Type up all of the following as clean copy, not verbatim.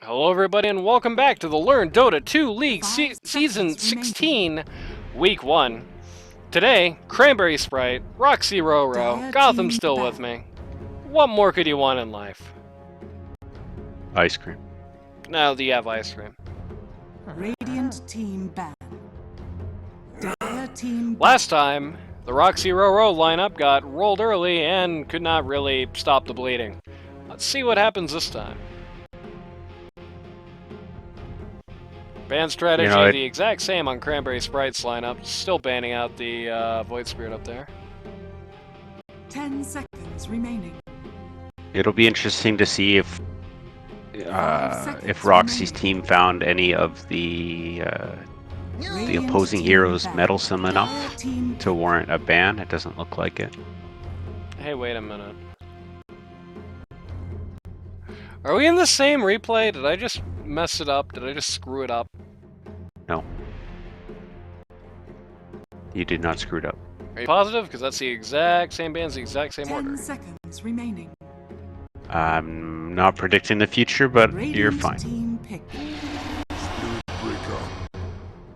Hello everybody and welcome back to the Learn Dota 2 League Season 16, Week 1. Today, Cranberry, Sprite, Roxyroro, Gotham still with me. What more could you want in life? Ice cream. Now do you have ice cream? Radiant team ban. Dire team ban. Last time, the Roxyroro lineup got rolled early and could not really stop the bleeding. Let's see what happens this time. Ban strategy the exact same on Cranberry Sprite's lineup, still banning out the Void Spirit up there. 10 seconds remaining. It'll be interesting to see if Roxy's team found any of the opposing heroes meddlesome enough to warrant a ban. It doesn't look like it. Hey, wait a minute. Are we in the same replay? Did I just mess it up? Did I just screw it up? No. You did not screw it up. Are you positive? Because that's the exact same bands, the exact same 10 order. seconds remaining. I'm not predicting the future, but you're fine. Team pick.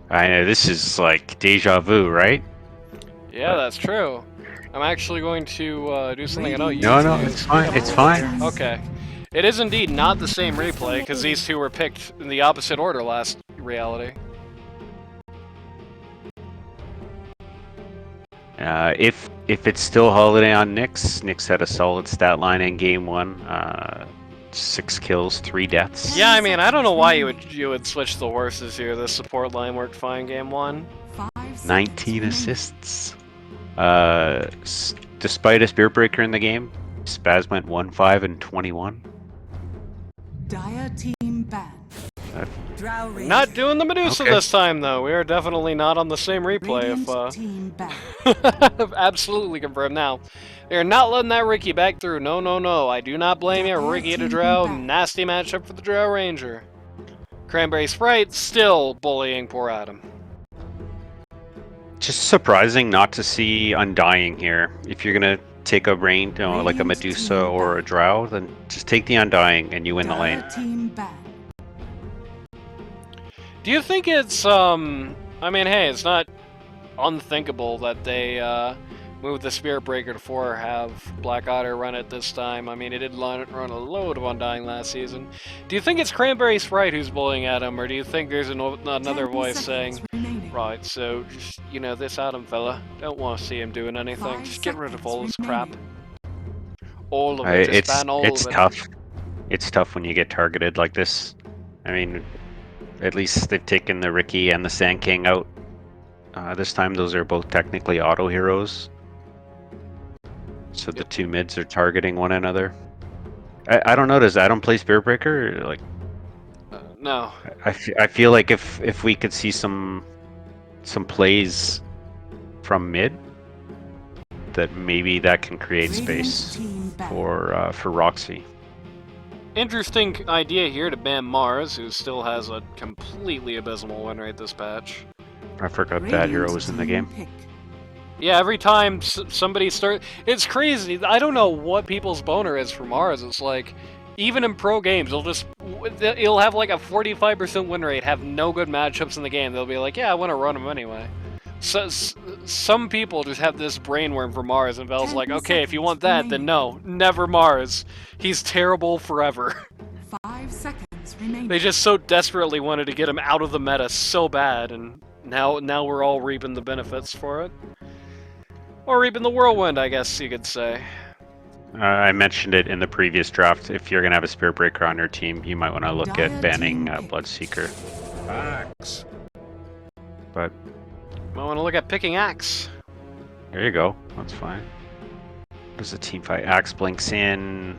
I know, this is like deja vu, right? Yeah, that's true. I'm actually going to do something I don't use. No, it's fine. It's fine. Okay. It is indeed not the same replay, because these two were picked in the opposite order last reality. If it's still Holiday on Nyx had a solid stat line in game 1. 6 kills, 3 deaths. Yeah, I mean, I don't know why you would switch the horses here. The support line worked fine game 1. 19 assists. Despite a Spirit Breaker in the game, Spaz went 1-5 and 21. Dire team ban. Not doing the Medusa this time, though. We are definitely not on the same replay. If absolutely confirmed. Now, they are not letting that Riki back through. No. I do not blame you. Riki to Drow. Nasty matchup for the Drow Ranger. Cranberry Sprite still bullying poor Adam. Just surprising not to see Undying here. If you're gonna take a rain, like a Medusa or a Drow, then just take the Undying and you win the lane. Do you think it's, I mean, hey, it's not unthinkable that they moved the Spirit Breaker to 4, have Black Otter run it this time. I mean, it did run a load of Undying last season. Do you think it's Cranberry Sprite who's bullying Adam, or do you think there's another voice saying, right, so just, you know, this Adam fella, don't want to see him doing anything, just get rid of all this crap. All of it, just ban all of it. It's tough. It's tough when you get targeted like this. I mean, at least they've taken the Riki and the Sand King out. This time those are both technically auto heroes. So the two mids are targeting one another. I don't know, does Adam play Spirit Breaker? Or like, no. I feel like if we could see some plays from mid, that maybe that can create space for Roxy. Interesting idea here to ban Mars, who still has a completely abysmal win rate this patch. I forgot that hero was in the game. Yeah, every time somebody starts... It's crazy. I don't know what people's boner is for Mars. It's like, even in pro games, he'll have like a 45% win rate, have no good matchups in the game. They'll be like, yeah, I want to run him anyway. So, some people just have this brainworm for Mars, and Vel's like, okay, if you want that, then no, never Mars. He's terrible forever. 5 seconds remaining. They just so desperately wanted to get him out of the meta so bad, and now we're all reaping the benefits for it. Or reaping the whirlwind, I guess you could say. I mentioned it in the previous draft. If you're going to have a Spirit Breaker on your team, you might want to look at banning Bloodseeker. Axe. But might want to look at picking Axe. There you go. That's fine. What does the team fight? Axe blinks in.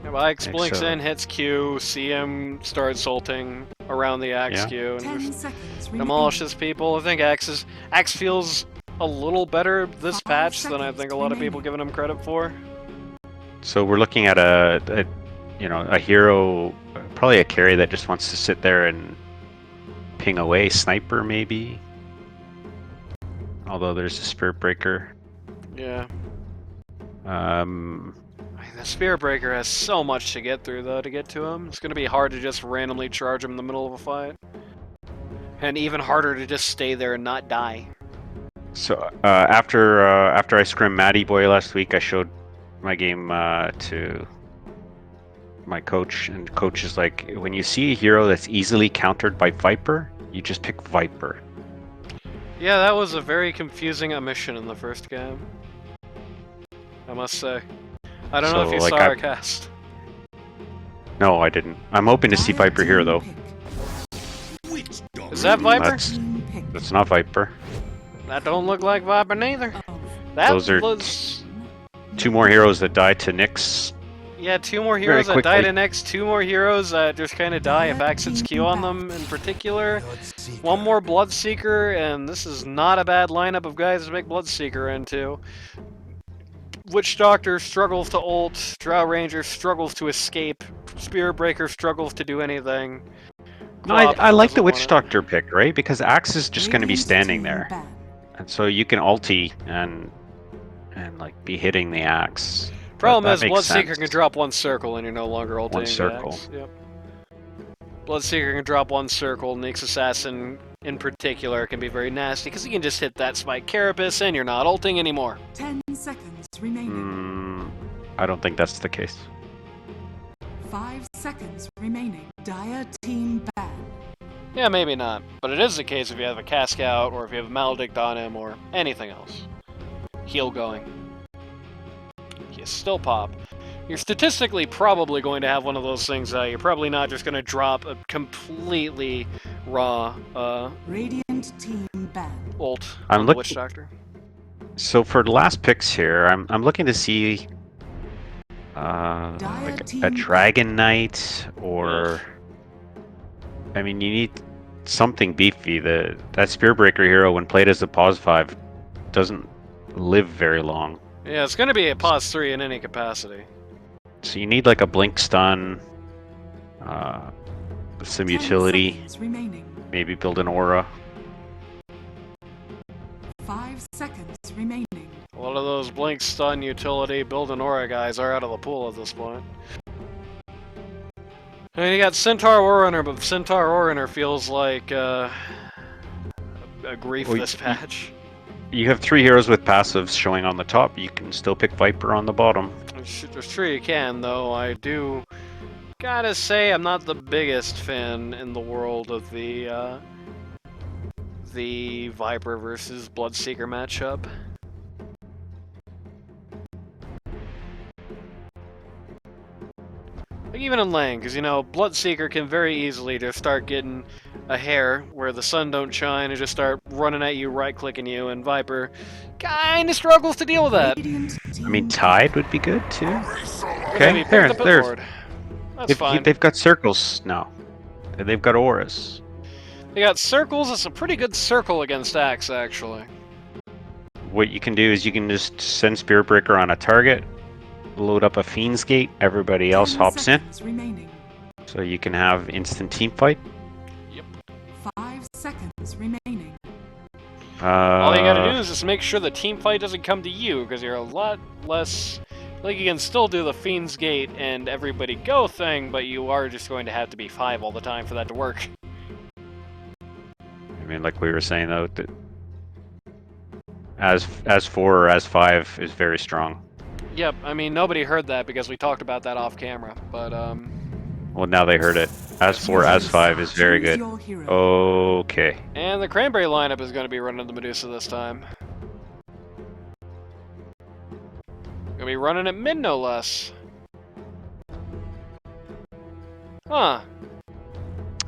Yeah, well, Axe blinks in, hits Q, CM starts ulting around the Axe Q, and just demolishes people. I think Axe feels a little better this patch than I think a lot of people giving him credit for. So we're looking at a hero, probably a carry that just wants to sit there and ping away. Sniper maybe, although there's a Spirit Breaker. Yeah. I The Spirit Breaker has so much to get through, though, to get to him. It's going to be hard to just randomly charge him in the middle of a fight. And even harder to just stay there and not die. So after I scrimmed Matty Boy last week, I showed my game to my coach, and coach is like, when you see a hero that's easily countered by Viper, you just pick Viper. Yeah, that was a very confusing omission in the first game. I must say. I don't know if you saw our cast. No, I didn't. I'm hoping to see Viper here, though. Is that Viper? That's not Viper. That don't look like Viper neither. That Those are was... 2 more heroes that die to Nyx. Yeah, 2 more heroes that die to Nyx, 2 more heroes that just kind of die if Axe hits Q on them in particular. 1 more Bloodseeker, and this is not a bad lineup of guys to make Bloodseeker into. Witch Doctor struggles to ult, Drow Ranger struggles to escape, Spirit Breaker struggles to do anything. No, I like the Witch Doctor pick, right? Because Axe is just going to be standing there. And so you can ulti and like be hitting the Axe. Problem is, Bloodseeker can drop 1 circle and you're no longer ulting 1 circle. the Axe. Yep. Bloodseeker can drop 1 circle, Nyx Assassin in particular can be very nasty because you can just hit that Spike Carapace and you're not ulting anymore. 10 seconds remaining. I don't think that's the case. 5 seconds remaining. Dire team ban. Yeah, maybe not. But it is the case if you have a Cask out, or if you have a Maledict on him, or anything else. Heal going. You still pop. You're statistically probably going to have one of those things that you're probably not just going to drop a completely raw Radiant team ban. ult I'm on the looking. Witch Doctor. So for the last picks here, I'm looking to see like a Dragon Knight, or I mean, you need something beefy. That Spear Breaker hero, when played as a pause 5, doesn't live very long. Yeah, it's going to be a pause 3 in any capacity. So you need like a blink stun, some utility, maybe build an aura. 5 seconds remaining. A lot of those blink stun utility build an aura guys are out of the pool at this point. I mean, you got Centaur Warrunner, but Centaur Warrunner feels like a grief this patch. You have 3 heroes with passives showing on the top. You can still pick Viper on the bottom. It's true you can, though. I do gotta say I'm not the biggest fan in the world of the Viper versus Bloodseeker matchup. Like even in lane, because, you know, Bloodseeker can very easily just start getting a hair where the sun don't shine and just start running at you, right-clicking you, and Viper kinda struggles to deal with that. I mean, Tide would be good, too. Okay, there. That's fine. They've got circles now. They've got auras. They got circles. It's a pretty good circle against Axe, actually. What you can do is you can just send Spirit Breaker on a target, load up a Fiend's Gate, everybody else hops in. Remaining. So you can have instant team fight. Yep. 5 seconds remaining. All you gotta do is just make sure the team fight doesn't come to you, because you're a lot less... Like, you can still do the Fiend's Gate and everybody go thing, but you are just going to have to be 5 all the time for that to work. I mean, like we were saying, though, that as 4 or as 5 is very strong. Yep, I mean, nobody heard that because we talked about that off camera, but, Well, now they heard it. As 4, as 5 is very good. Okay. And the Cranberry lineup is going to be running the Medusa this time. Gonna be running at mid, no less. Huh.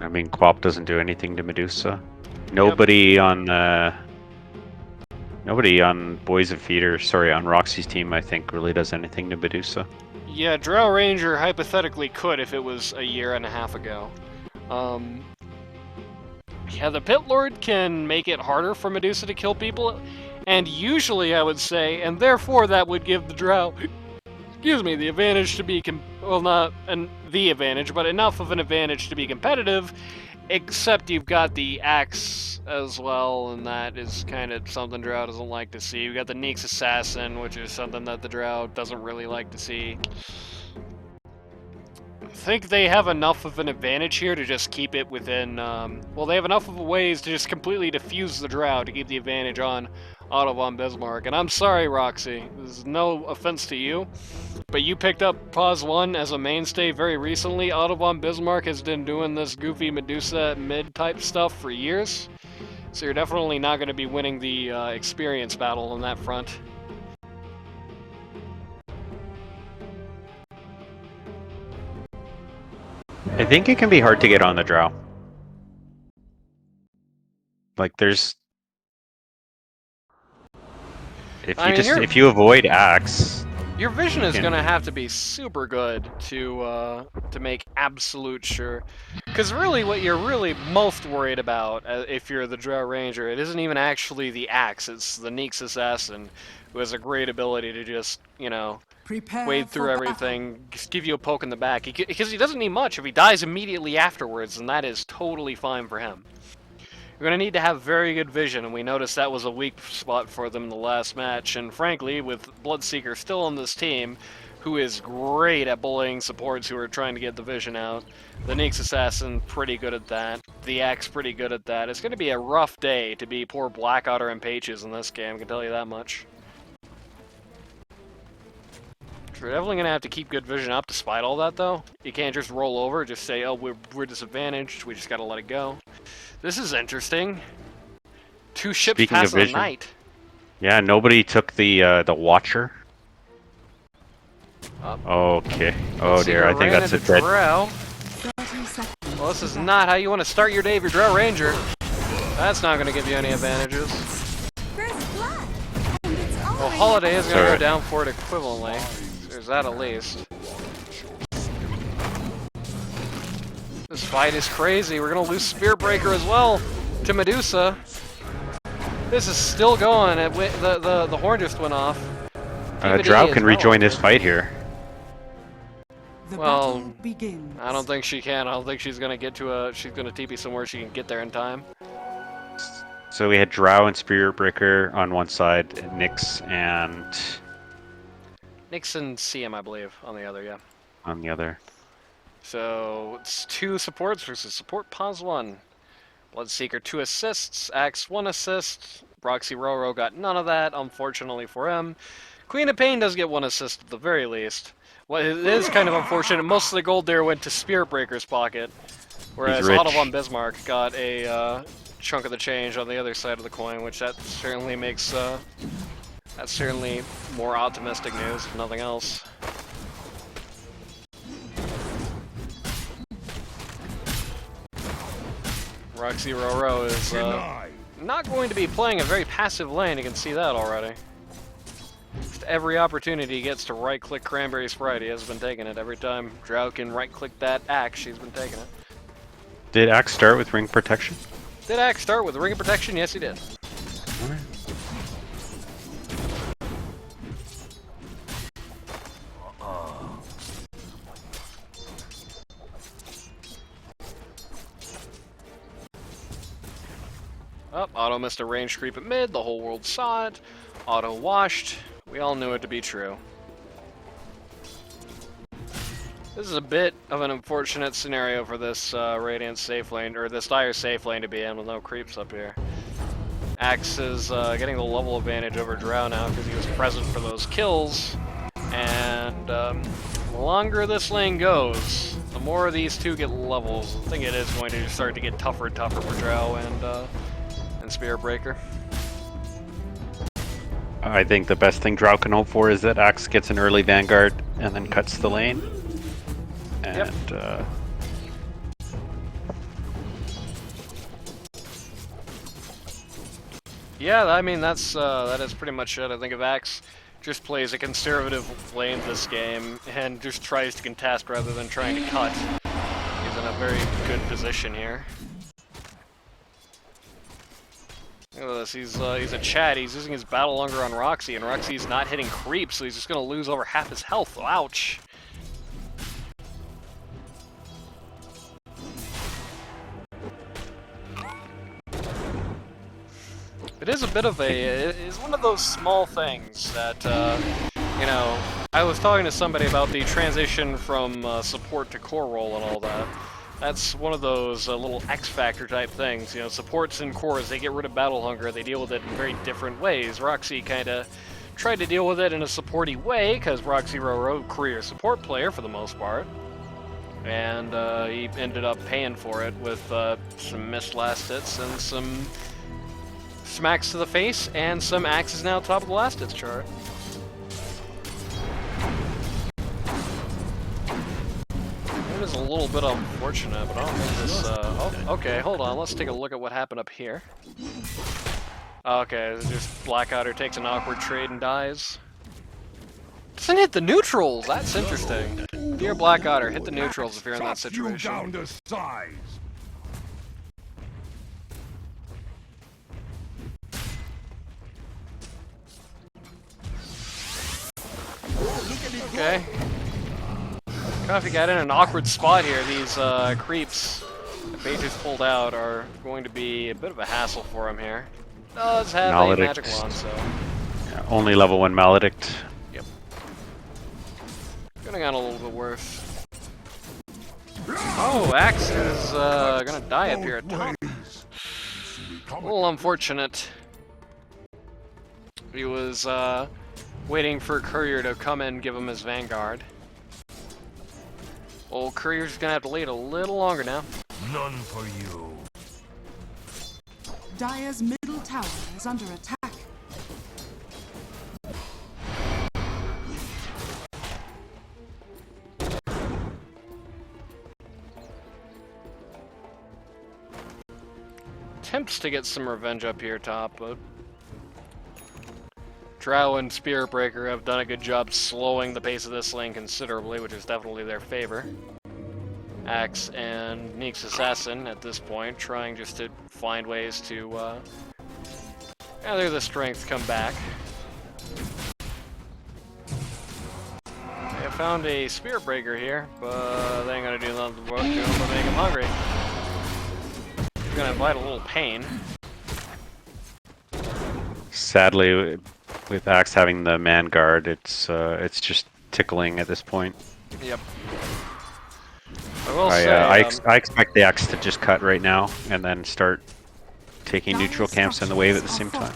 I mean, Quap doesn't do anything to Medusa. Nobody on Boys of Feeder, sorry, on Roxy's team, I think, really does anything to Medusa. Yeah, Drow Ranger hypothetically could if it was a year and a half ago. Yeah, the Pit Lord can make it harder for Medusa to kill people, and usually I would say, and therefore that would give the Drow excuse me, the advantage to be, well, not the advantage, but enough of an advantage to be competitive, except you've got the axe as well, and that is kind of something Drow doesn't like to see. You've got the Neek's Assassin, which is something that the Drow doesn't really like to see. I think they have enough of an advantage here to just keep it within, well, they have enough of ways to just completely defuse the Drow to keep the advantage on Otto von Bismarck. And I'm sorry, Roxy, this is no offense to you, but you picked up Pause 1 as a mainstay very recently. Otto von Bismarck has been doing this goofy Medusa mid-type stuff for years, so you're definitely not going to be winning the experience battle on that front. I think it can be hard to get on the Drow. Like, there's... If you avoid axe... Your vision is going to have to be super good to make absolute sure. Because really, what you're really most worried about, if you're the Drow Ranger, it isn't even actually the axe, it's the Neek's Assassin, who has a great ability to just, you know, wade through everything, just give you a poke in the back. Because he doesn't need much if he dies immediately afterwards, and that is totally fine for him. You're going to need to have very good vision, and we noticed that was a weak spot for them in the last match. And frankly, with Bloodseeker still on this team, who is great at bullying supports who are trying to get the vision out, the Neek's Assassin pretty good at that, the Axe pretty good at that. It's going to be a rough day to be poor Black Otter and Pages in this game, I can tell you that much. We're definitely going to have to keep good vision up despite all that, though. You can't just roll over, just say, oh, we're disadvantaged, we just got to let it go. This is interesting. Two ships pass in the night. Yeah, nobody took the Watcher. Okay. Oh dear, I think that's a dead. Well, this is not how you want to start your day if you're Drow Ranger. That's not going to give you any advantages. Well, Holiday is going to go down for it equivalently. There's that at least. This fight is crazy. We're going to lose Spear Breaker as well to Medusa. This is still going. The horn just went off. Drow can rejoin this fight here. Well, I don't think she can. I don't think she's going to get to a... She's going to TP somewhere she can get there in time. So we had Drow and Spear Breaker on one side, Nyx and... Nyx and CM, I believe, on the other, yeah. On the other. So, it's 2 supports versus support Pause 1. Bloodseeker 2 assists, Axe 1 assist, Roxyroro got none of that, unfortunately for him. Queen of Pain does get 1 assist at the very least. Well, it is kind of unfortunate, most of the gold there went to Spear Breaker's pocket, whereas Otto von Bismarck got a chunk of the change on the other side of the coin, which that certainly makes, that's certainly more optimistic news, if nothing else. Roxyroro is not going to be playing a very passive lane, you can see that already. Just every opportunity he gets to right-click Cranberry Sprite, he has been taking it. Every time Drow can right-click that Axe, she's been taking it. Did Axe start with Ring Protection? Did Axe start with Ring Protection? Yes, he did. Alright. Oh, Otto missed a range creep at mid, the whole world saw it. Otto washed. We all knew it to be true. This is a bit of an unfortunate scenario for this Radiant safe lane, or this Dire safe lane to be in with no creeps up here. Axe is getting the level advantage over Drow now because he was present for those kills. And the longer this lane goes, the more these two get levels. I think it is going to start to get tougher and tougher for Drow and Spear Breaker. I think the best thing Drow can hope for is that Axe gets an early Vanguard and then cuts the lane. And yeah, I mean that is pretty much it. I think if Axe just plays a conservative lane this game and just tries to contest rather than trying to cut, he's in a very good position here. Look at this, he's a Chad, he's using his Battle Hunger on Roxy, and Roxy's not hitting creep, so he's just gonna lose over half his health. Ouch. It is a bit of it's one of those small things that, you know, I was talking to somebody about the transition from support to core role and all that. That's one of those little X Factor type things. You know, supports and cores, they get rid of Battle Hunger, they deal with it in very different ways. Roxy kind of tried to deal with it in a supporty way, because Roxyroro, career support player for the most part. And he ended up paying for it with some missed last hits and some smacks to the face, and some axes now top of the last hits chart. It is a little bit unfortunate, but I don't think this, oh, okay, hold on, let's take a look at what happened up here. Okay, just Black Otter takes an awkward trade and dies. Doesn't hit the neutrals, that's interesting. Dear Black Otter, hit the neutrals if you're in that situation. Down to size. Okay. Coffee got in an awkward spot here. These creeps that Pages pulled out are going to be a bit of a hassle for him here. Does have a magic wand, so. Yeah, only level 1 Maledict. Yep. Could have gone a little bit worse. Oh, Axe is gonna die up here at top. A little unfortunate. He was waiting for Courier to come in and give him his Vanguard. Old Courier's gonna have to wait a little longer now. None for you. Dire's middle tower is under attack. Attempts to get some revenge up here top, but Drow and Spirit Breaker have done a good job slowing the pace of this lane considerably, which is definitely their favor. Axe and Neek's Assassin at this point, trying just to find ways to gather the strength, come back. They have found a Spirit Breaker here, but they ain't gonna do nothing to him but make him hungry. He's gonna invite a little pain. Sadly, with Axe having the man guard, it's just tickling at this point. Yep. I will say, I expect the Axe to just cut right now and then start taking neutral camps in the wave at the same time.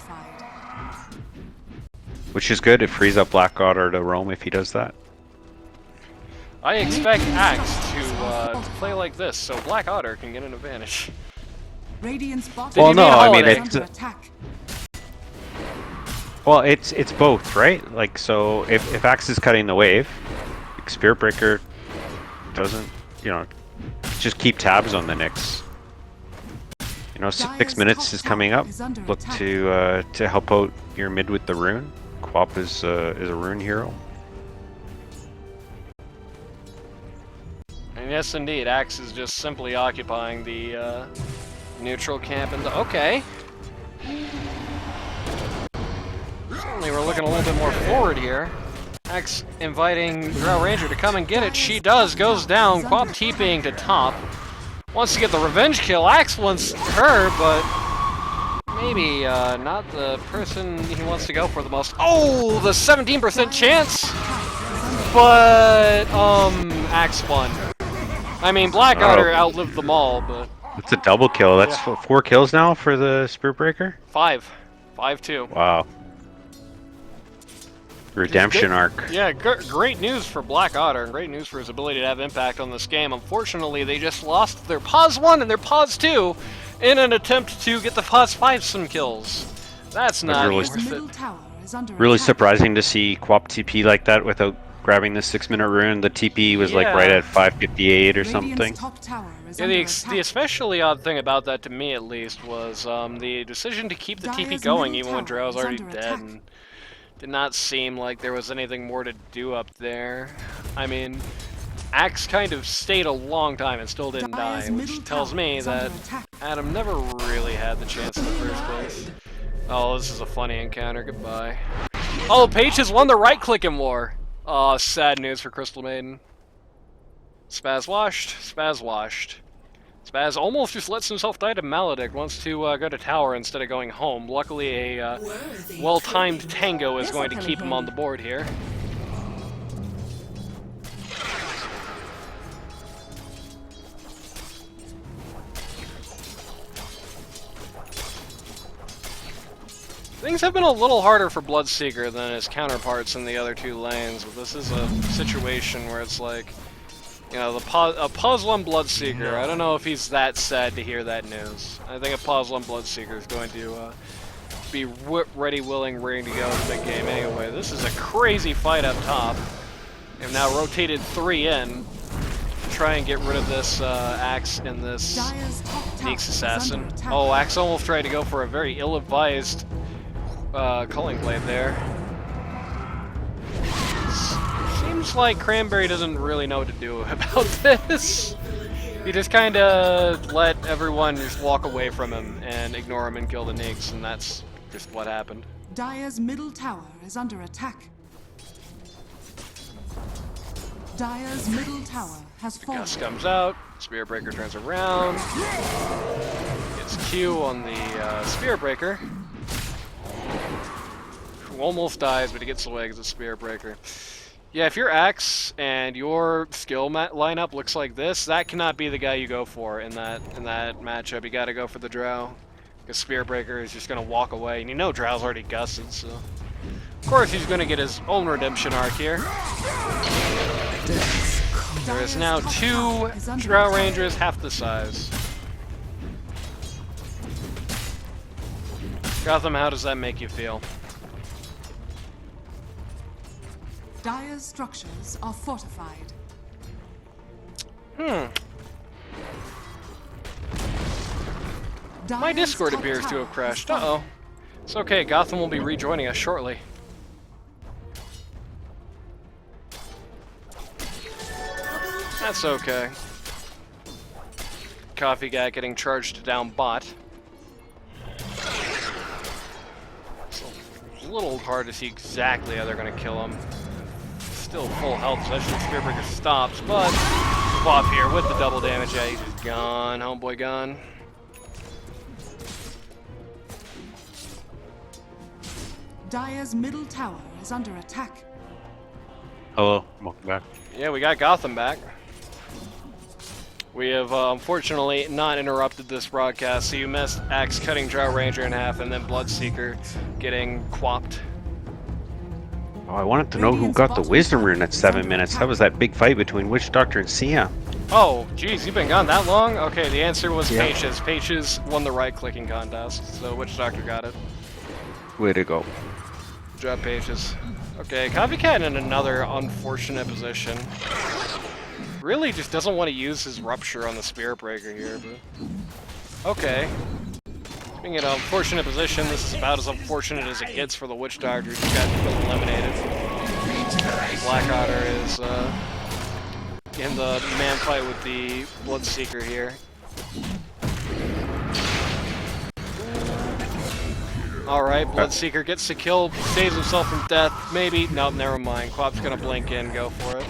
Which is good, it frees up Black Otter to roam if he does that. I expect Axe to play like this, so Black Otter can get an advantage. Radiant's bottom Well, no, I mean, is it's under attack. well, it's both, right? Like, so if Axe is cutting the wave, Spirit Breaker doesn't, you know, just keep tabs on the Nyx. You know, 6 minutes is coming up. Look to help out your mid with the rune. Quap is a rune hero. And yes, indeed, Axe is just simply occupying the neutral camp. And okay. Certainly, we're looking a little bit more forward here. Axe inviting Drow Ranger to come and get it. She does. Goes down. Quap TPing to top. Wants to get the revenge kill. Axe wants her, but maybe not the person he wants to go for the most. Oh, the 17% chance! But, Axe won. I mean, Black Otter outlived them all, but... It's a double kill. That's 4 kills now for the Spirit Breaker? 5. 5-2. Wow. Redemption arc. Yeah, great news for Black Otter, and great news for his ability to have impact on this game. Unfortunately, they just lost their Pause 1 and their Pause 2 in an attempt to get the Pause 5 some kills. That's not really, worth Middle it. tower is under really attack. surprising to see Quap TP like that without grabbing the 6-minute rune. The TP was like right at 558 or Radiant's something. top tower is Yeah, under the attack. especially odd thing about that, to me at least, was the decision to keep the TP Dire's going middle even when tower Drow's is already under dead. attack. And did not seem like there was anything more to do up there. I mean, Axe kind of stayed a long time and still didn't Dire's die, middle which tells tower me is that under attack. Adam never really had the chance in the first place. Oh, this is a funny encounter. Goodbye. Oh, Paige has won the right-clicking war. Oh, sad news for Crystal Maiden. Spaz washed. Spaz washed. Spaz almost just lets himself die to Maledict. Wants to go to tower instead of going home. Luckily, a well-timed tango is going to keep him on the board here. Things have been a little harder for Bloodseeker than his counterparts in the other two lanes, but this is a situation where it's like, you know, a Puzzlem Bloodseeker. I don't know if he's that sad to hear that news. I think a Puzzlem Bloodseeker is going to be ready, willing, ready to go in the big game anyway. This is a crazy fight up top. They've now rotated 3 in to try and get rid of this Axe and this Neeks Assassin. Oh, Axe almost tried to go for a very ill-advised Culling Blade there. Seems like Cranberry doesn't really know what to do about this. He just kind of let everyone just walk away from him and ignore him and kill the Neeks, and that's just what happened. Dire's middle tower is under attack. Dire's middle tower has fallen. Gus comes out, Spear Breaker turns around, gets Q on the Spear Breaker, who almost dies, but he gets away because of Spear Breaker. Yeah, if your Axe and your skill lineup looks like this, that cannot be the guy you go for in that matchup. You got to go for the Drow, because Spear Breaker is just going to walk away, and you know Drow's already gusted, so of course he's going to get his own redemption arc here. There is now 2 Drow Rangers, half the size. Gotham, how does that make you feel? Dire's structures are fortified. My Discord appears to have crashed. Uh-oh. It's okay, Gotham will be rejoining us shortly. That's okay. Coffee guy getting charged down bot. It's a little hard to see exactly how they're going to kill him. Still full health, especially if Spearbreaker stops, but Bob here with the double damage. Yeah, he's just gone. Homeboy gone. Dire's middle tower is under attack. Hello, welcome back. Yeah, we got Gotham back. We have unfortunately not interrupted this broadcast, so you missed Axe cutting Drow Ranger in half and then Bloodseeker getting quapped. Oh, I wanted to know who got the Wisdom Rune at 7 minutes. That was that big fight between Witch Doctor and Sia. Oh, geez, you've been gone that long? Okay, the answer was Pages. Pages won the right-clicking contest, so Witch Doctor got it. Way to go. Good job, Pages. Okay, Copycat in another unfortunate position. Really just doesn't want to use his Rupture on the Spear Breaker here, but... Okay. Being in an unfortunate position, this is about as unfortunate as it gets for the Witch Doctor, who just got eliminated. Black Otter is in the man fight with the Bloodseeker here. Alright, Bloodseeker gets the kill, saves himself from death, maybe. Nope, never mind. Quap's gonna blink in, go for it.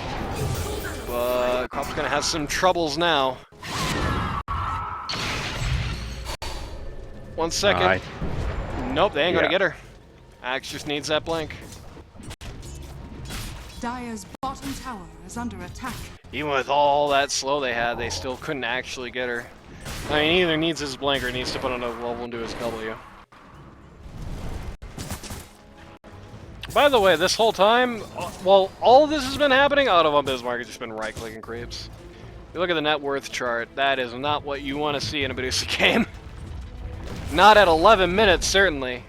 But Quap's gonna have some troubles now. 1 second. Nope, they ain't gonna get her. Axe just needs that blink. Dire's bottom tower is under attack. Even with all that slow they had, they still couldn't actually get her. I mean, he either needs his blink or needs to put another level into his W. By the way, this whole time, while all of this has been happening, Autobahn Bismarck has just been right-clicking creeps. You look at the net worth chart, that is not what you want to see in a Medusa game. Not at 11 minutes, certainly.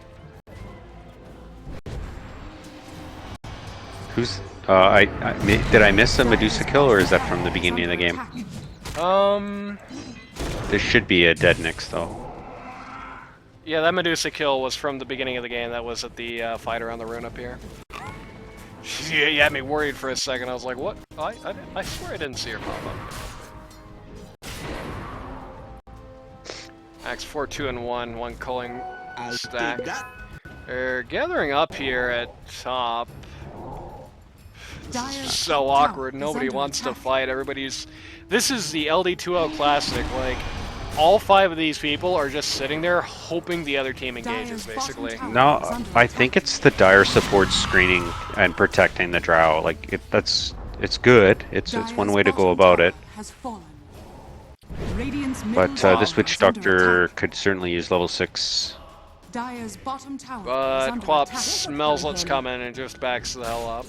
Who's... did I miss a Medusa kill, or is that from the beginning of the game? This should be a dead Nyx, though. Yeah, that Medusa kill was from the beginning of the game. That was at the fight around the rune up here. You had me worried for a second. I was like, what? I swear I didn't see her pop up. Axe 4, 2, and 1. One culling stack. They're gathering up here at top. This is so awkward. Nobody wants to fight. Everybody's... This is the LD2L Classic. Like, all 5 of these people are just sitting there hoping the other team engages, basically. No, I think it's the dire support screening and protecting the drow. Like, it's good. It's one way to go about it. But this Witch Doctor could certainly use level 6. But Quap smells what's coming and just backs the hell up.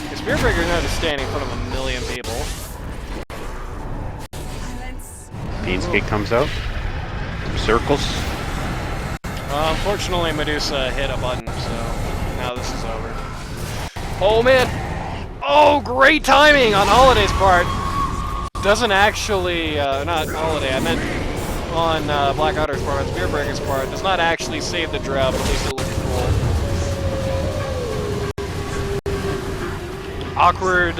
The Spirit Breaker's now just standing in front of a million people. Beanscake comes out. Circles. Unfortunately, Medusa hit a button, so now this is over. Oh man! Oh, great timing on Holiday's part! Doesn't actually, not Holiday, I meant on Black Otter's part, on Spirit Breaker's part, does not actually save the drow, but at least it looks cool. Awkward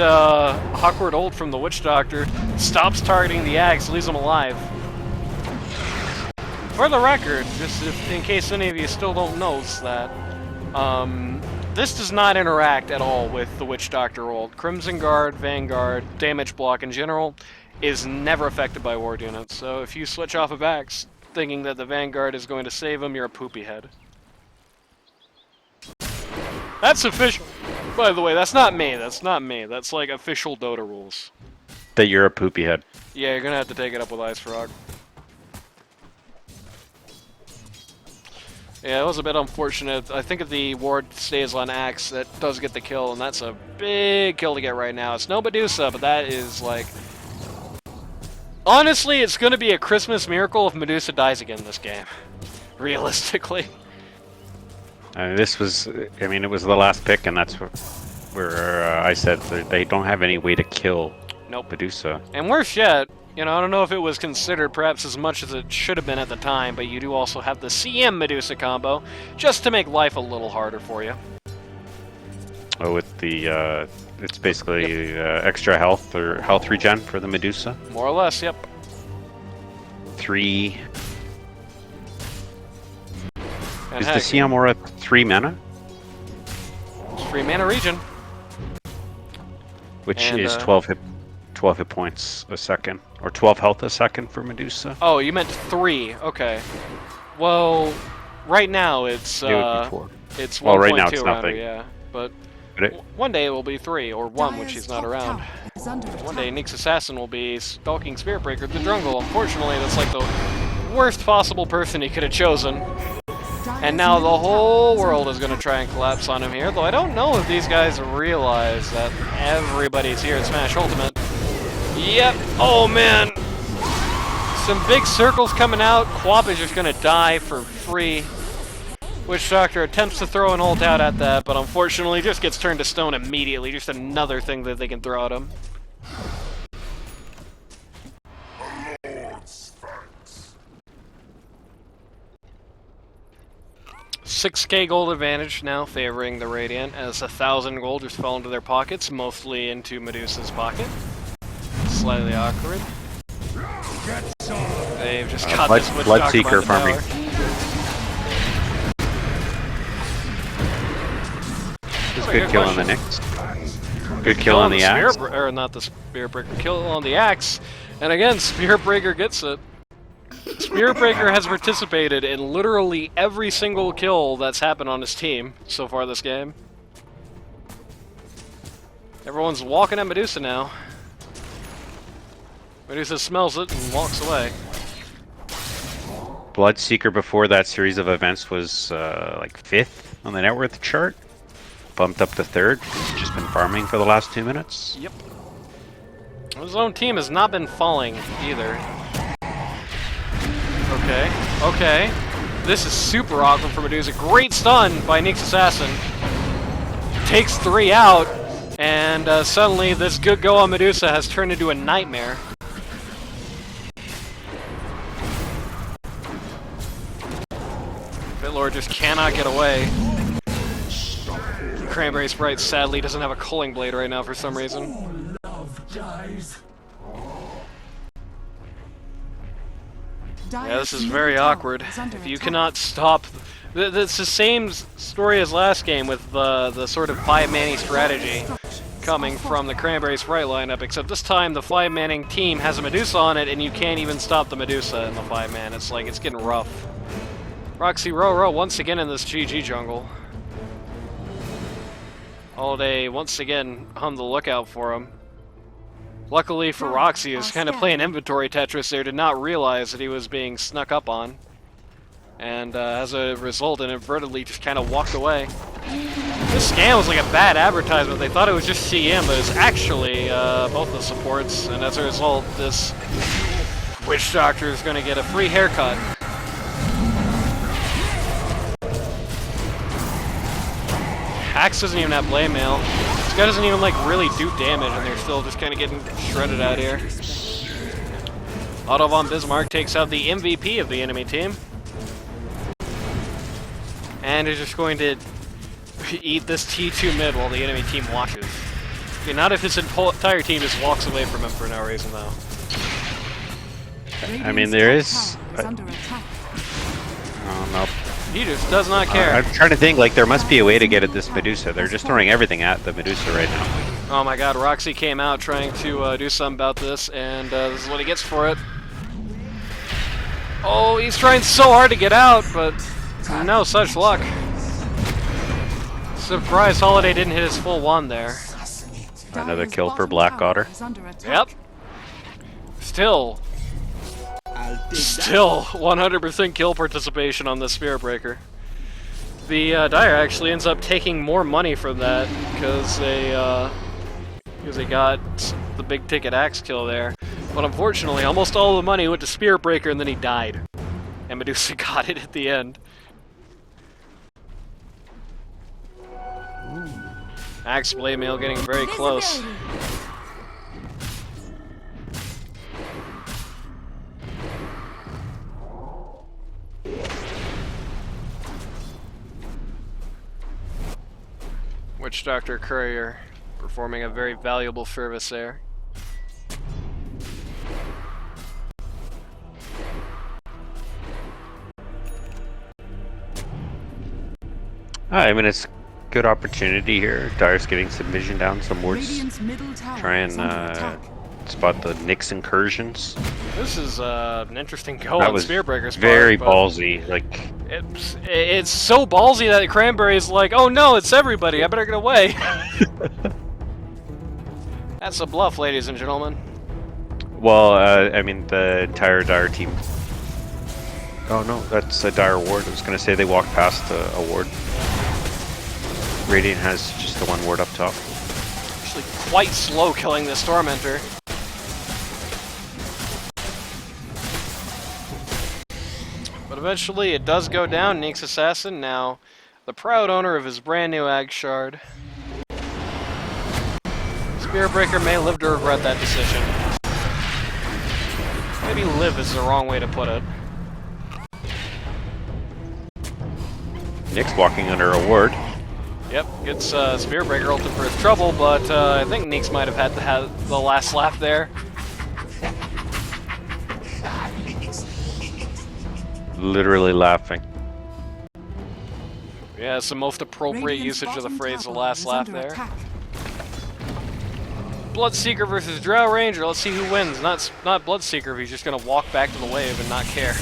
ult from the Witch Doctor stops targeting the axe, leaves him alive. For the record, just in case any of you still don't know that, this does not interact at all with the Witch Doctor ult. Crimson Guard, Vanguard, damage block in general is never affected by ward units. So if you switch off of axe thinking that the Vanguard is going to save him, you're a poopy head. That's official. By the way, that's not me. That's not me. That's like official Dota rules. That you're a poopy head. Yeah, you're gonna have to take it up with Ice Frog. Yeah, it was a bit unfortunate. I think if the ward stays on Axe, that does get the kill, and that's a big kill to get right now. It's no Medusa, but that is like... Honestly, it's gonna be a Christmas miracle if Medusa dies again this game. Realistically. This was, I mean, it was the last pick, and that's where I said that they don't have any way to kill Medusa. And worse yet, you know, I don't know if it was considered perhaps as much as it should have been at the time, but you do also have the CM Medusa combo, just to make life a little harder for you. Oh, with the, it's basically extra health or health regen for the Medusa? More or less, yep. 3... And is the CM Aura 3 mana? It's 3 mana regen. Which is 12 hit points a second. Or 12 health a second for Medusa. Oh, you meant 3. Okay. Well, right now it's it's 1.2 well, right now it's around nothing. Her, yeah. But one day it will be 3, or 1 when she's not around. One day Nyx Assassin will be stalking Spirit Breaker the jungle. Unfortunately, that's like the worst possible person he could have chosen. And now the whole world is going to try and collapse on him here, though I don't know if these guys realize that everybody's here at Smash Ultimate. Yep. Oh, man. Some big circles coming out. Quap is just going to die for free. Witch Doctor attempts to throw an ult out at that, but unfortunately just gets turned to stone immediately. Just another thing that they can throw at him. 6k gold advantage now favoring the Radiant, as 1,000 gold just fell into their pockets, mostly into Medusa's pocket. Slightly awkward. They've just got this Witch Bloodseeker farming. Just good kill on the Nyx. Good kill on the axe. Or not the Spirit Breaker, kill on the axe. And again, Spirit Breaker gets it. Spirit Breaker has participated in literally every single kill that's happened on his team so far this game. Everyone's walking at Medusa now. Medusa smells it and walks away. Bloodseeker before that series of events was like 5th on the net worth chart. Bumped up to 3rd. He's just been farming for the last 2 minutes. Yep. His own team has not been falling either. Okay, okay. This is super awkward for Medusa. Great stun by Nyx Assassin. Takes 3 out, and suddenly this good go on Medusa has turned into a nightmare. Bitlord just cannot get away. Cranberry Sprite sadly doesn't have a culling blade right now for some reason. Yeah, this is very awkward. If you cannot stop... It's the same story as last game with the sort of 5-manning strategy coming from the Cranberry Sprite lineup, except this time the 5-manning team has a Medusa on it and you can't even stop the Medusa in the 5-man. It's like, it's getting rough. Roxyroro once again in this GG jungle. All day, once again, on the lookout for him. Luckily for Roxy, who's kind of playing inventory Tetris there, did not realize that he was being snuck up on. And as a result, inadvertently just kind of walked away. This scam was like a bad advertisement. They thought it was just CM, but it's actually both the supports. And as a result, this Witch Doctor is going to get a free haircut. Axe doesn't even have Blade Mail. This guy doesn't even like really do damage, and they're still just kind of getting shredded out here. Otto von Bismarck takes out the MVP of the enemy team. And is just going to eat this T2 mid while the enemy team watches. Okay, not if his entire team just walks away from him for no reason, though. I mean, there is... Oh, no. He just does not care. I'm trying to think, like, there must be a way to get at this Medusa. They're just throwing everything at the Medusa right now. Oh my god, Roxy came out trying to do something about this, and this is what he gets for it. Oh, he's trying so hard to get out, but no such luck. Surprise, Holiday didn't hit his full wand there. Another kill for Black Otter. Yep. Still 100% kill participation on the Spirit Breaker. The Dire actually ends up taking more money from that because they got the big ticket axe kill there. But unfortunately, almost all the money went to Spirit Breaker and then he died. And Medusa got it at the end. Axe Blade Mail getting very close. Witch Doctor Courier performing a very valuable service there. I mean, it's a good opportunity here. Dire's getting some vision down, some wards. Try and spot the Nyx incursions. This is an interesting go That on was Spearbreaker's part. very ballsy. Like, it's so ballsy that Cranberry's like, oh no, it's everybody, I better get away. That's a bluff, ladies and gentlemen. well, I mean, the entire Dire team. Oh no, that's a Dire ward. I was gonna say they walked past a ward. Radiant has just the one ward up top. Actually, quite slow killing this Tormentor. But eventually it does go down. Nyx Assassin now the proud owner of his brand new Ag Shard. Spearbreaker may live to regret that decision. Maybe live is the wrong way to put it. Nyx walking under a ward. Yep, gets Spearbreaker ulted for his trouble, but I think Nyx might have had to have the last laugh there. Literally laughing. Yeah, it's the most appropriate usage of the phrase "the last laugh" there. Bloodseeker versus Drow Ranger. Let's see who wins. Not Bloodseeker, if he's just gonna walk back to the wave and not care.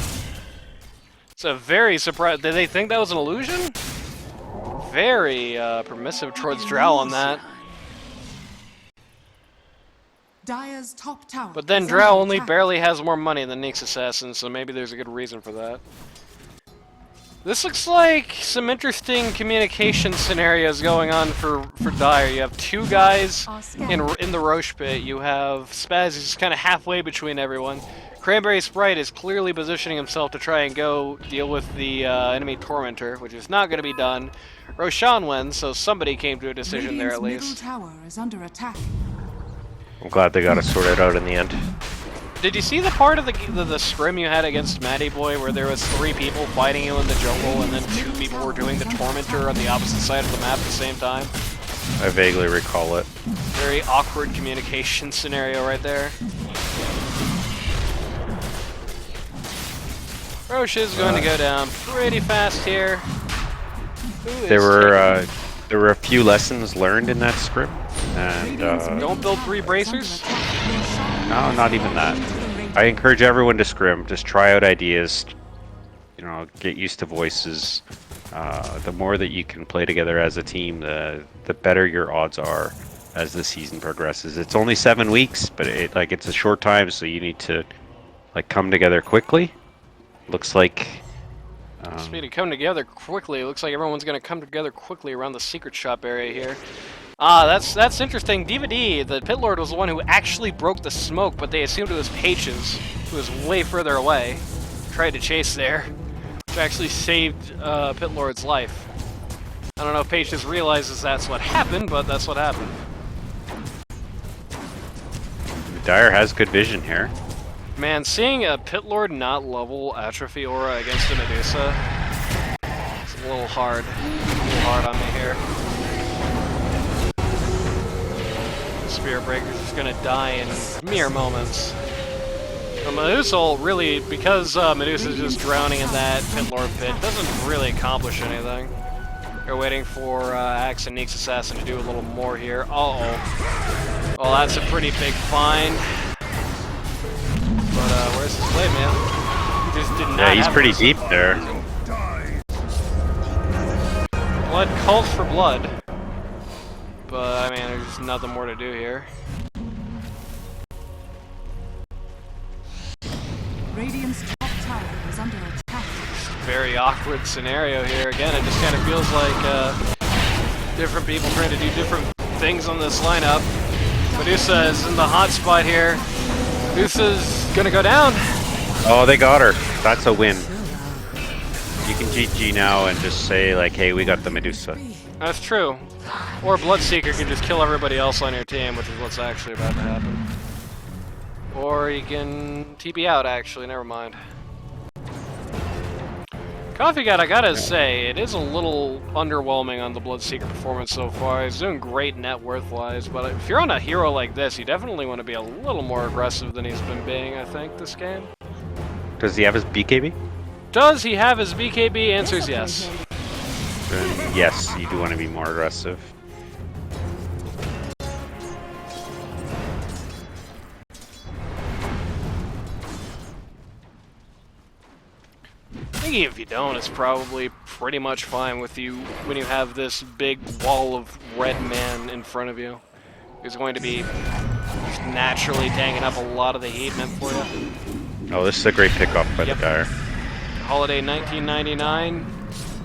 It's a very surprise. Did they think that was an illusion? Very permissive towards Drow on that. Dire's top tower. But then Drow only barely has more money than Nyx Assassin, so maybe there's a good reason for that. This looks like some interesting communication scenarios going on for Dire. You have two guys in the Roche pit. You have Spaz who's kind of halfway between everyone. Cranberry Sprite is clearly positioning himself to try and go deal with the enemy Tormentor, which is not going to be done. Roshan wins, so somebody came to a decision there at least. Middle tower is under attack. I'm glad they got it sorted out in the end. Did you see the part of the scrim you had against Matty Boy where there was 3 people fighting you in the jungle and then 2 people were doing the Tormentor on the opposite side of the map at the same time? I vaguely recall it. Very awkward communication scenario right there. Roche is going to go down pretty fast here. There were a few lessons learned in that script, and Don't build 3 bracers. no, not even that. I encourage everyone to scrim. Just try out ideas. You know, get used to voices. The more that you can play together as a team, the better your odds are as the season progresses. It's only 7 weeks, but it's a short time, so you need to come together quickly. Looks like. Speed of coming together quickly. It looks like everyone's going to come together quickly around the secret shop area here. Ah, that's interesting. DVD, the pit lord, was the one who actually broke the smoke, but they assumed it was Pages, who was way further away. Tried to chase there, which actually saved pit lord's life. I don't know if Pages realizes that's what happened, but that's what happened. Dire has good vision here. Man, seeing a pit lord not level Atrophy Aura against a Medusa, it's a little hard. On me here. Spirit Breaker's just gonna die in mere moments. The Medusa will really, because Medusa's just drowning in that pit lord pit, doesn't really accomplish anything. They're waiting for Axe and Neek's Assassin to do a little more here. Uh-oh. Well, that's a pretty big find. But where's his blade, man? He just did not. Yeah, he's pretty this. deep there. Blood calls for blood. But, I mean, there's just nothing more to do here. Radiant's top tower is under attack. Very awkward scenario here. Again, it just kind of feels like different people trying to do different things on this lineup. Medusa is in the hot spot here. Medusa's gonna go down. Oh, they got her. That's a win. You can GG now and just say, like, hey, we got the Medusa. That's true. Or Bloodseeker can just kill everybody else on your team, which is what's actually about to happen. Or you can TP out, actually, never mind. Coffee God, I gotta say, it is a little underwhelming on the Bloodseeker performance so far. He's doing great net worth-wise, but if you're on a hero like this, you definitely want to be a little more aggressive than he's been being, I think, this game. Does he have his BKB? Does he have his BKB? Answer's yes. Then yes, you do want to be more aggressive. I think if you don't, it's probably pretty much fine with you when you have this big wall of red man in front of you. He's going to be naturally tanking up a lot of the heat meant for you. Oh, this is a great pickoff by the Dire. Holiday 1999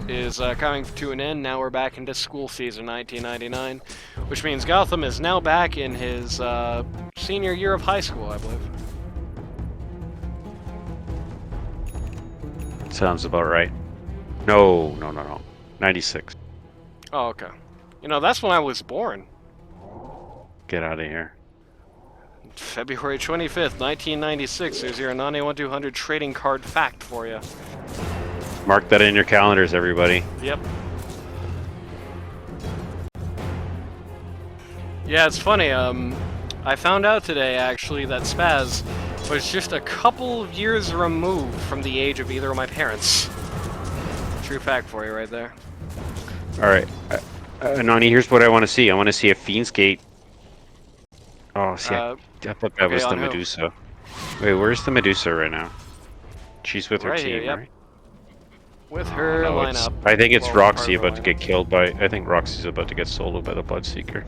is coming to an end. Now we're back into school season 1999, which means Gotham is now back in his senior year of high school, I believe. Sounds about right. No. 96. Oh, okay. You know, that's when I was born. Get out of here. February 25th, 1996. There's your Nane 1200 trading card fact for you. Mark that in your calendars, everybody. Yep. Yeah, it's funny. I found out today, actually, that Spaz was just a couple of years removed from the age of either of my parents. True fact for you right there. Alright. Nani, here's what I want to see. I want to see a Fiend's Gate. Oh, see, I thought that was the Medusa. Wait, where's the Medusa right now? She's with her team, here, yep. right? With her lineup. I think it's Well, Roxy part of about her to get killed by... I think Roxy's about to get soloed by the Bloodseeker.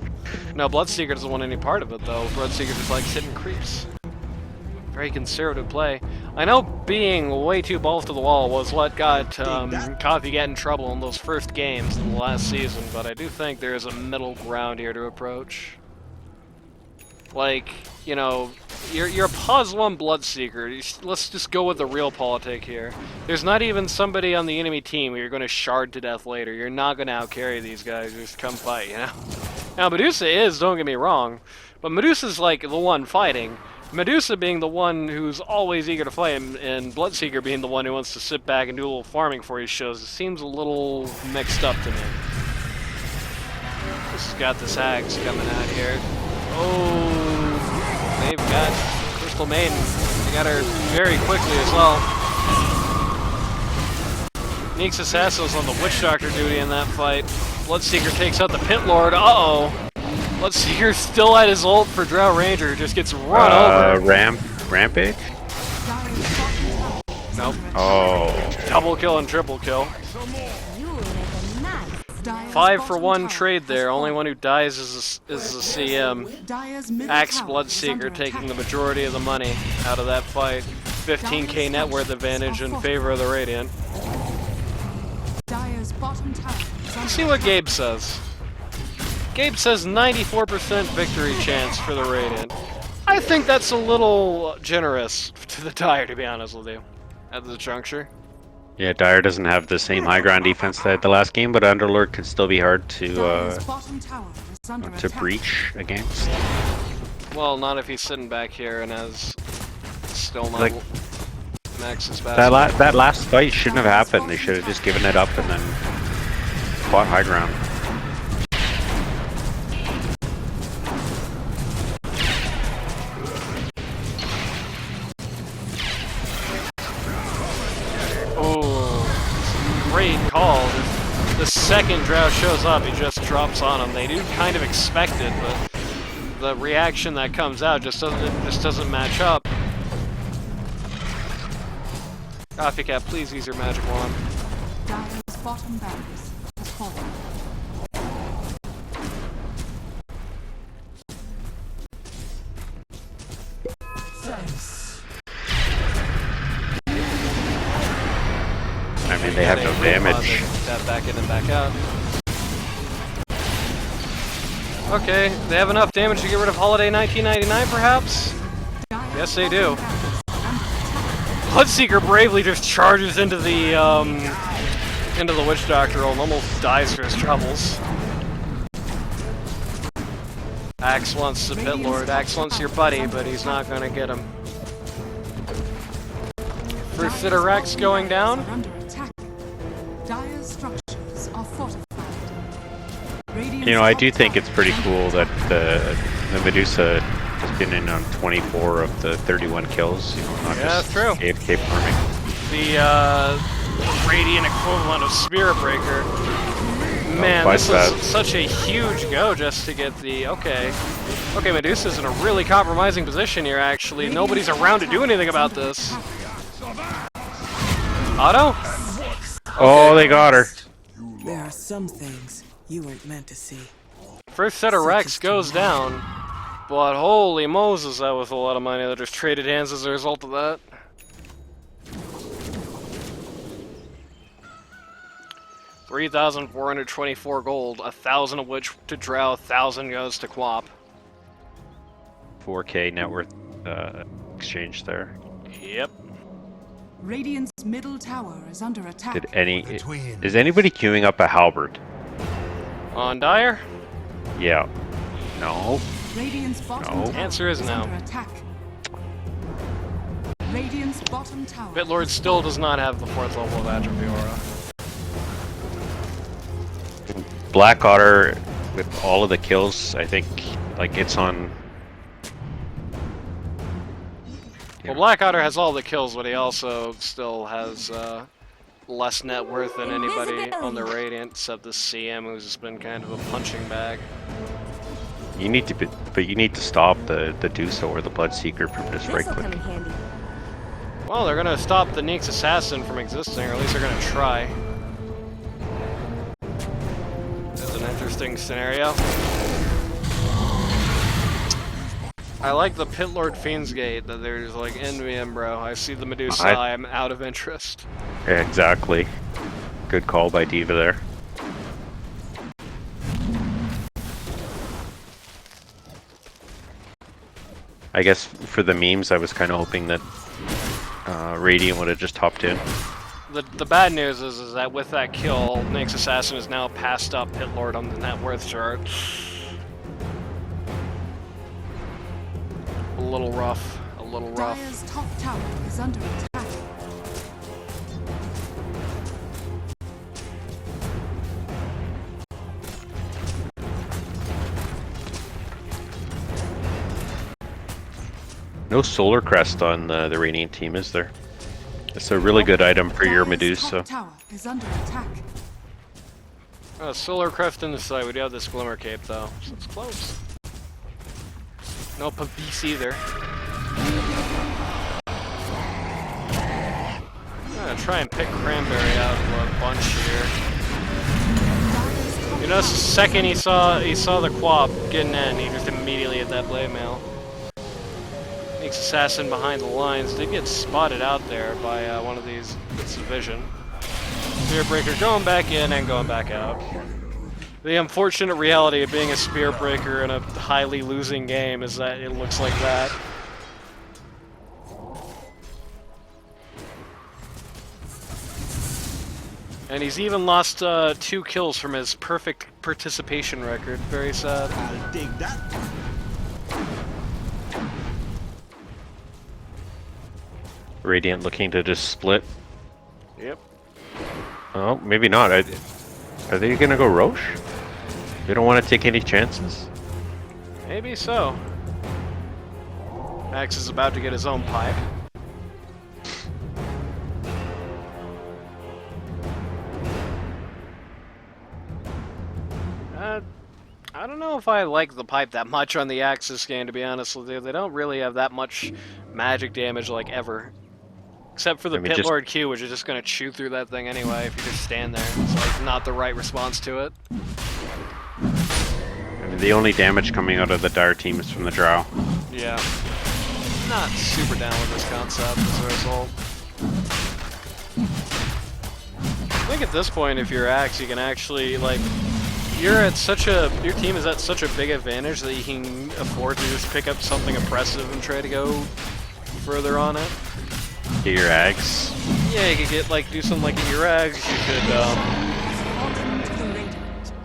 No, Bloodseeker doesn't want any part of it, though. Bloodseeker just likes hitting creeps. Very conservative play. I know being way too balls to the wall was what got Coffee get in trouble in those first games in the last season, but I do think there is a middle ground here to approach. Like, you know, you're a pause one Bloodseeker. Let's just go with the real politic here. There's not even somebody on the enemy team who you're going to shard to death later. You're not going to outcarry these guys. Just come fight, you know? Now, Medusa is, don't get me wrong, but Medusa's like the one fighting. Medusa being the one who's always eager to fight, and Bloodseeker being the one who wants to sit back and do a little farming before he shows, it seems a little mixed up to me. This has got the Sags coming out here. Oh, they've got Crystal Maiden. They got her very quickly as well. Neeks Assassin's on the Witch Doctor duty in that fight. Bloodseeker takes out the Pit Lord. Uh-oh. Bloodseeker's still at his ult for Drow Ranger, who just gets run over. Rampage? Nope. Oh. Double kill and triple kill. 5 for 1 trade there. Only one who dies is the CM. Axe Bloodseeker taking the majority of the money out of that fight. 15k net worth advantage in favor of the Radiant. Let's see what Gabe says. Gabe says 94% victory chance for the Radiant. I think that's a little generous to the Dire, to be honest with you, at this juncture. Yeah, Dire doesn't have the same high ground defense that had the last game, but Underlord can still be hard to breach against. Well, not if he's sitting back here and has still not Like, Max's best. that last fight shouldn't have happened. They should have just given it up and then fought high ground. Great call. The second Drow shows up, he just drops on him. They do kind of expect it, but the reaction that comes out just doesn't match up. Copycat, please use your magic wand. Dire's bottom barracks has fallen. I mean, they have no damage. That back in and back out. Okay, they have enough damage to get rid of Holiday 1999, perhaps? Yes, they do. Bloodseeker bravely just charges into the Witch Doctor and almost dies for his troubles. Axe wants the Pit Lord. Axe wants your buddy, but he's not gonna get him. First hit of Rex going down. You know, I do think it's pretty cool that the Medusa has been in on 24 of the 31 kills. You know, not just true. AFK farming. The Radiant equivalent of Spirit Breaker. Man, this is such a huge go just to get the... Okay, Medusa's in a really compromising position here, actually. Nobody's around to do anything about this. Otto? Okay. Oh, they got her. There are some things you weren't meant to see. First set of Rex goes down, but holy Moses, that was a lot of money that just traded hands as a result of that. $3,424 gold, 1,000 of which to Drow, 1,000 goes to Quap. 4k net worth exchange there. Yep. Radiant's middle tower is under attack. Is anybody queuing up a halberd? On Dire? Yeah. No. Radiant's bottom tower Answer is no. under attack. Radiant's bottom tower. Bitlord still does not have the 4th level of Atrophy Aura. Black Otter, with all of the kills, I think, like, it's on... Well, Black Otter has all the kills, but he also still has less net worth than anybody on the Radiant, except the CM, who's just been kind of a punching bag. You need to, but you need to stop the Duso or the Bloodseeker from just right click. Well, they're gonna stop the Neeks Assassin from existing, or at least they're gonna try. That's an interesting scenario. I like the Pit Lord Fiend's Gate, that they're just like, NVM bro, I see the Medusa, I am out of interest. Yeah, exactly. Good call by Diva there. I guess for the memes, I was kind of hoping that Radiant would have just hopped in. The bad news is that with that kill, Neeks Assassin is now passed up Pit Lord on the net worth chart. A little rough. A little rough. Dire's top tower is under attack. No Solar Crest on the Radiant team, is there? It's a really good item for your Dire's Medusa. top tower is under attack. Solar Crest in the side. We do have this Glimmer Cape though, so it's close. No Pavise either. I'm gonna try and pick Cranberry out of a bunch here. You know, the second he saw the Quap getting in, he just immediately hit that blade mail. Makes Assassin behind the lines. Did get spotted out there by one of these bits of vision. Spearbreaker going back in and going back out. The unfortunate reality of being a Spearbreaker in a highly losing game is that it looks like that. And he's even lost 2 kills from his perfect participation record. Very sad. I'll dig that. Radiant looking to just split. Yep. Oh, maybe not. Are they gonna go Roche? They don't want to take any chances? Maybe so. Max is about to get his own pipe. I don't know if I like the pipe that much on the Axis game, to be honest with you. They don't really have that much magic damage, like, ever. Except for the Pit Lord Q, which is just going to chew through that thing anyway if you just stand there. It's, like, not the right response to it. I mean, the only damage coming out of the Dire team is from the Drow. Yeah. Not super down with this concept as a result. I think at this point, if you're Axe, you can actually, like... your team is at such a big advantage that you can afford to just pick up something oppressive and try to go further on it. Get your Ags. Yeah, you could do something like get your Ags. You could,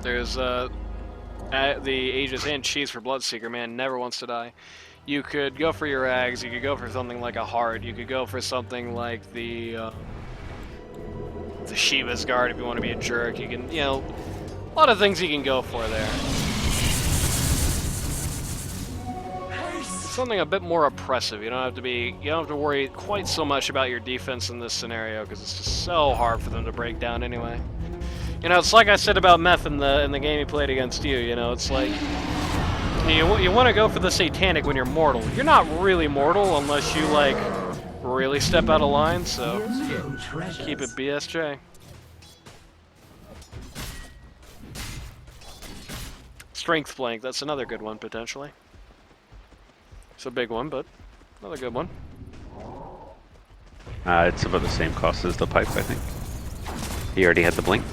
there's the Aegis and Cheese for Bloodseeker, man, never wants to die. You could go for your Ags, you could go for something like a Heart, you could go for something like the Shiva's Guard if you want to be a jerk. You can, a lot of things you can go for there. Something a bit more oppressive. You don't have to worry quite so much about your defense in this scenario because it's just so hard for them to break down anyway. It's like I said about Meth in the game he played against you. It's like you want to go for the Satanic when you're mortal. You're not really mortal unless you really step out of line. So keep it BSJ. Strength Flank, that's another good one, potentially. It's a big one, but another good one. It's about the same cost as the pipe, I think. He already had the blink.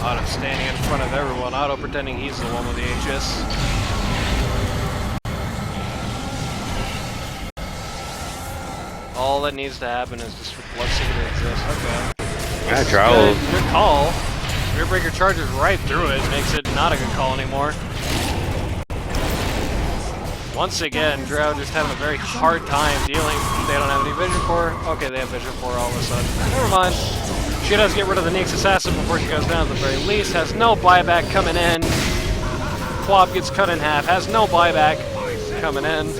Otto standing in front of everyone, Otto pretending he's the one with the Aegis. All that needs to happen is just for Bloodseeker to exist. Okay. Yeah, Drow. Good call. Spearbreaker charges right through it, makes it not a good call anymore. Once again, Drow just having a very hard time dealing. They don't have any Vision Core. Okay, they have Vision Core all of a sudden. Never mind. She does get rid of the Nyx Assassin before she goes down at the very least. Has no buyback coming in. Quap gets cut in half. Has no buyback coming in.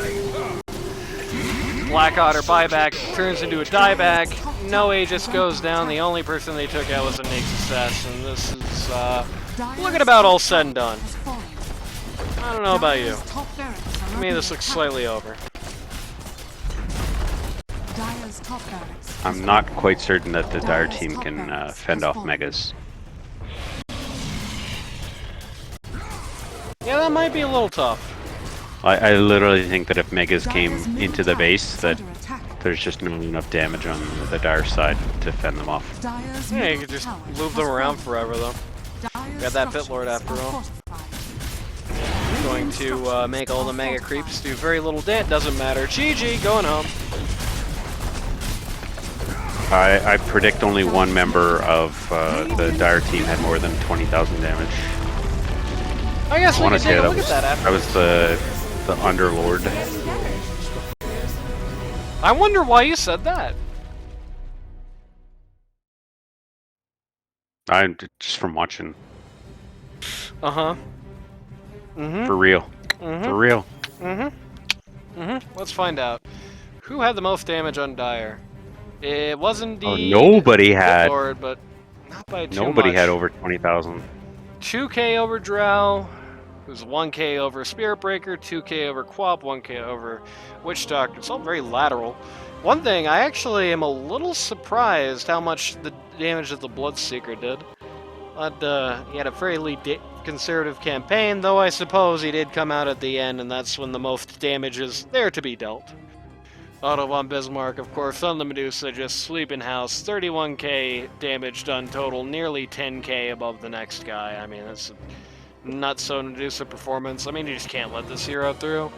Black Otter buyback turns into a dieback. No Aegis goes down. The only person they took out was a Nyx Assassin. This is, look at about all said and done. I don't know about you. To me, this looks slightly over. I'm not quite certain that the Dire team can fend off Megas. Yeah, that might be a little tough. I literally think that if Megas came into the base, that there's just not enough damage on the Dire side to fend them off. Yeah, you could just move them around forever, though. Got that Pit Lord after all. Going to make all the Mega Creeps do very little damage. Doesn't matter. GG, going home. I predict only one member of the Dire team had more than 20,000 damage. I guess we can take a look at that after. That was the Underlord. I wonder why you said that. I'm just from watching. Uh-huh. Mm-hmm. For real. Mm-hmm. For real. Mm-hmm. Mm-hmm. Let's find out. Who had the most damage on Dire? It was Oh, indeed nobody Pit had. Lord, but not by too Nobody much. had over 20,000. 2k over Drow, who's 1k over Spirit Breaker, 2k over Quap, 1k over Witch Doctor. It's all very lateral. One thing, I actually am a little surprised how much the damage that the Bloodseeker did. But he had a fairly conservative campaign, though I suppose he did come out at the end, and that's when the most damage is there to be dealt. Otto von Bismarck, of course, on the Medusa, just sleeping house, 31k damage done total, nearly 10k above the next guy. I mean, that's a not so Medusa performance. I mean, you just can't let this hero through.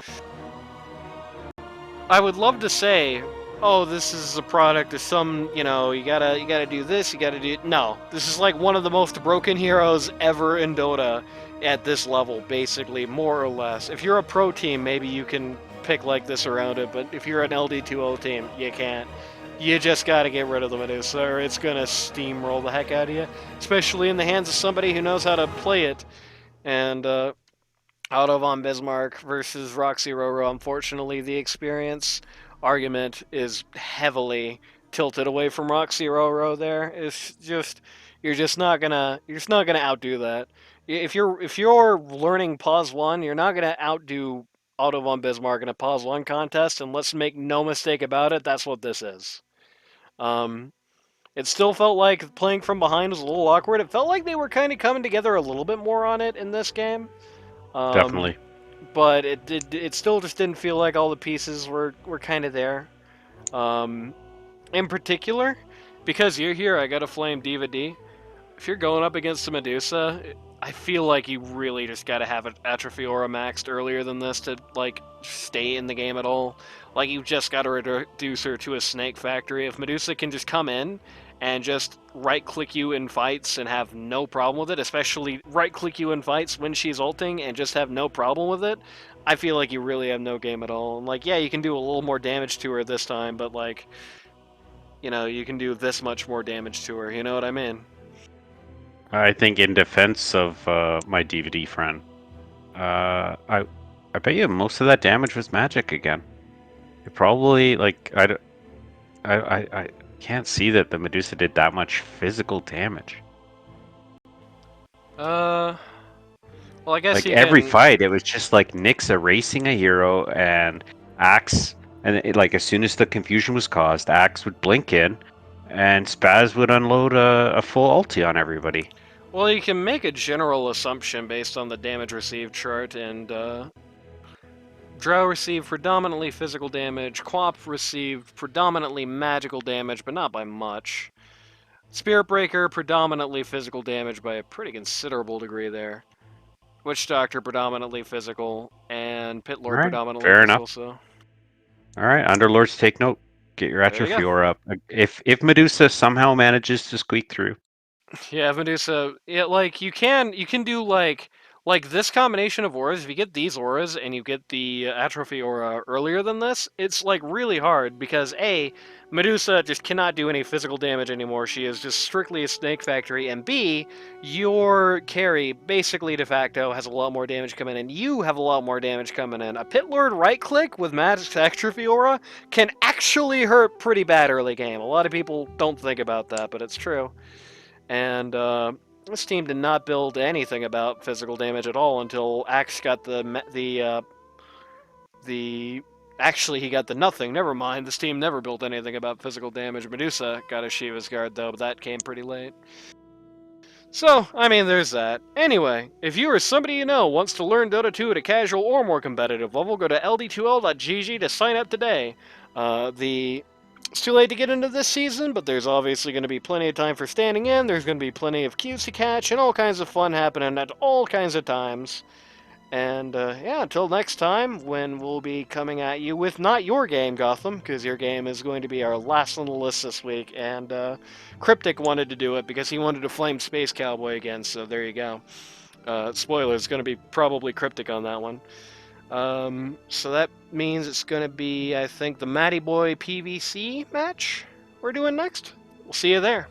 I would love to say, oh, this is a product of some, you gotta do this, you gotta do... No, this is like one of the most broken heroes ever in Dota at this level, basically, more or less. If you're a pro team, maybe you can pick like this around it, but if you're an LD2O team, you can't. You just gotta get rid of the Medusa, or it's gonna steamroll the heck out of you, especially in the hands of somebody who knows how to play it. And, Otto von Bismarck versus Roxyroro. Unfortunately, the experience argument is heavily tilted away from Roxyroro. There, it's just you're just not gonna outdo that. If you're learning pause one, you're not gonna outdo Otto von Bismarck in a pause one contest. And let's make no mistake about it, that's what this is. Um, it still felt like playing from behind was a little awkward. It felt like they were kind of coming together a little bit more on it in this game. Definitely. But it still just didn't feel like all the pieces were kind of there. In particular, because you're here, I got a Flame Diva D. If you're going up against a Medusa, I feel like you really just got to have an Atrophy Aura maxed earlier than this to like stay in the game at all. Like you've just got to reduce her to a Snake Factory. If Medusa can just come in and just right-click you in fights and have no problem with it, especially right-click you in fights when she's ulting and just have no problem with it, I feel like you really have no game at all. And like, yeah, you can do a little more damage to her this time, but like, you can do this much more damage to her, you know what I mean? I think in defense of my DVD friend, I bet you most of that damage was magic again. It probably like I can't see that the Medusa did that much physical damage. Well, I guess Like you every can... fight, it was just like Nyx erasing a hero and Axe, and like as soon as the confusion was caused, Axe would blink in, and Spaz would unload a full ulti on everybody. Well, you can make a general assumption based on the damage received chart, and Drow received predominantly physical damage, Quap received predominantly magical damage, but not by much. Spirit Breaker, predominantly physical damage by a pretty considerable degree there. Witch Doctor, predominantly physical, and Pit Lord, All right, predominantly fair physical, enough. so... All right, Underlords, take note. Get your There you Atrophy go. Aura up. If Medusa somehow manages to squeak through. Yeah, Medusa. Yeah, like you can do like this combination of auras. If you get these auras and you get the Atrophy Aura earlier than this, it's like really hard because A, Medusa just cannot do any physical damage anymore. She is just strictly a Snake Factory, and B, your carry basically de facto has a lot more damage coming in. You have a lot more damage coming in. A Pit Lord right click with Magic's Atrophy Aura can actually hurt pretty bad early game. A lot of people don't think about that, but it's true. And this team did not build anything about physical damage at all until Axe got actually he got the nothing. Never mind. This team never built anything about physical damage. Medusa got a Shiva's Guard though, but that came pretty late. So, I mean, there's that. Anyway, if you or somebody you know wants to learn Dota 2 at a casual or more competitive level, go to ld2l.gg to sign up today. It's too late to get into this season, but there's obviously going to be plenty of time for standing in, there's going to be plenty of queues to catch, and all kinds of fun happening at all kinds of times. And, yeah, until next time, when we'll be coming at you with not your game, Gotham, because your game is going to be our last on the list this week, and, Cryptic wanted to do it because he wanted to flame Space Cowboy again, so there you go. Spoiler, it's going to be probably Cryptic on that one. So that means it's going to be, I think, the Matty Boy PVC match we're doing next. We'll see you there.